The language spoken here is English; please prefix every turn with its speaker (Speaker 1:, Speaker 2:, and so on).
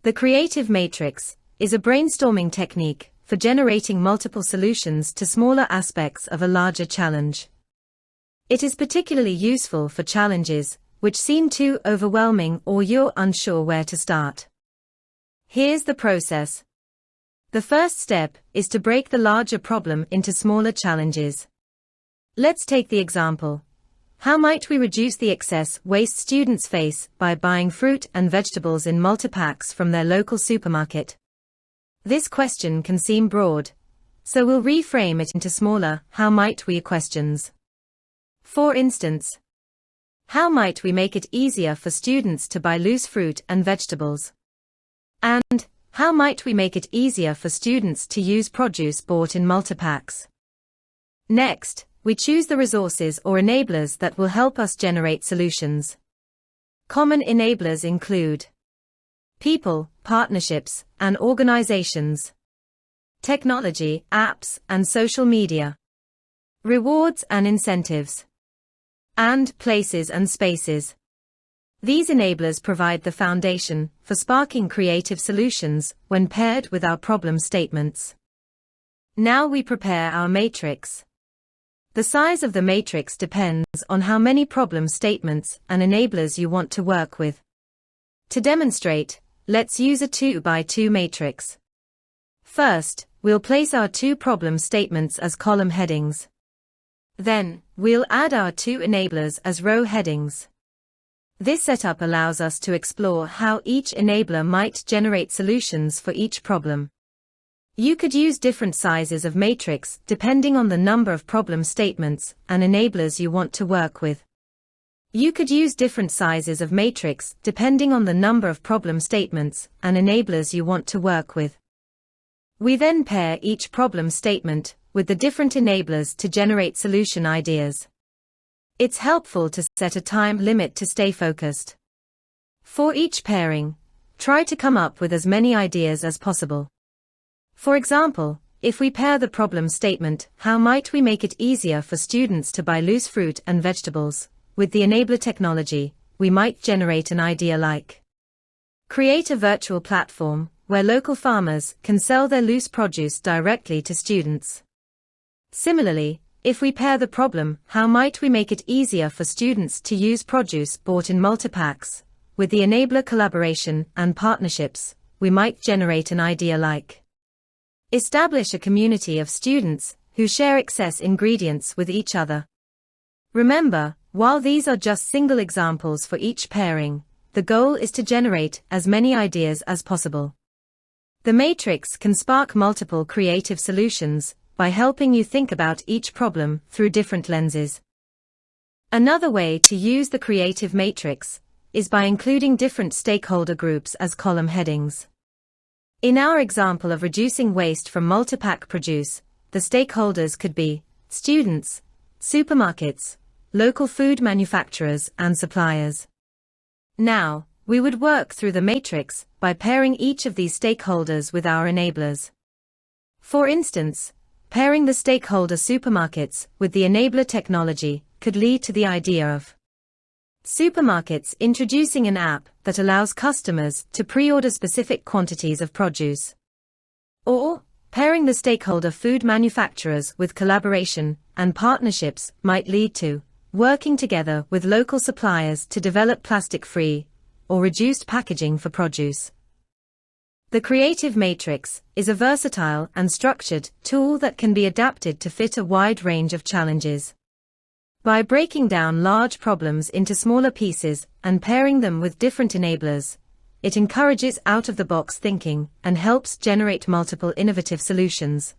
Speaker 1: The creative matrix is a brainstorming technique for generating multiple solutions to smaller aspects of a larger challenge. It is particularly useful for challenges which seem too overwhelming or you're unsure where to start. Here's the process. The first step is to break the larger problem into smaller challenges. Let's take the example. How might we reduce the excess waste students face by buying fruit and vegetables in multi-packs from their local supermarket? This question can seem broad, so we'll reframe it into smaller how might we questions. For instance, how might we make it easier for students to buy loose fruit and vegetables? And how might we make it easier for students to use produce bought in multi-packs? Next, we choose the resources or enablers that will help us generate solutions. Common enablers include people, partnerships, and organizations, technology, apps, and social media, rewards and incentives, and places and spaces. These enablers provide the foundation for sparking creative solutions when paired with our problem statements. Now we prepare our matrix. The size of the matrix depends on how many problem statements and enablers you want to work with. To demonstrate, let's use a 2x2 matrix. First, we'll place our 2 problem statements as column headings. Then, we'll add our 2 enablers as row headings. This setup allows us to explore how each enabler might generate solutions for each problem. You could use different sizes of matrix depending on the number of problem statements and enablers you want to work with. You could use different sizes of matrix depending on the number of problem statements and enablers you want to work with. We then pair each problem statement with the different enablers to generate solution ideas. It's helpful to set a time limit to stay focused. For each pairing, try to come up with as many ideas as possible. For example, if we pair the problem statement, how might we make it easier for students to buy loose fruit and vegetables, with the enabler technology, we might generate an idea like create a virtual platform where local farmers can sell their loose produce directly to students. Similarly, if we pair the problem, how might we make it easier for students to use produce bought in multi-packs, with the enabler collaboration and partnerships, we might generate an idea like establish a community of students who share excess ingredients with each other. Remember, while these are just single examples for each pairing, the goal is to generate as many ideas as possible. The matrix can spark multiple creative solutions by helping you think about each problem through different lenses. Another way to use the creative matrix is by including different stakeholder groups as column headings. In our example of reducing waste from multi-pack produce, the stakeholders could be students, supermarkets, local food manufacturers, and suppliers. Now, we would work through the matrix by pairing each of these stakeholders with our enablers. For instance, pairing the stakeholder supermarkets with the enabler technology could lead to the idea of supermarkets introducing an app that allows customers to pre-order specific quantities of produce. Or, pairing the stakeholder food manufacturers with collaboration and partnerships might lead to working together with local suppliers to develop plastic-free or reduced packaging for produce. The creative matrix is a versatile and structured tool that can be adapted to fit a wide range of challenges. By breaking down large problems into smaller pieces and pairing them with different enablers, it encourages out-of-the-box thinking and helps generate multiple innovative solutions.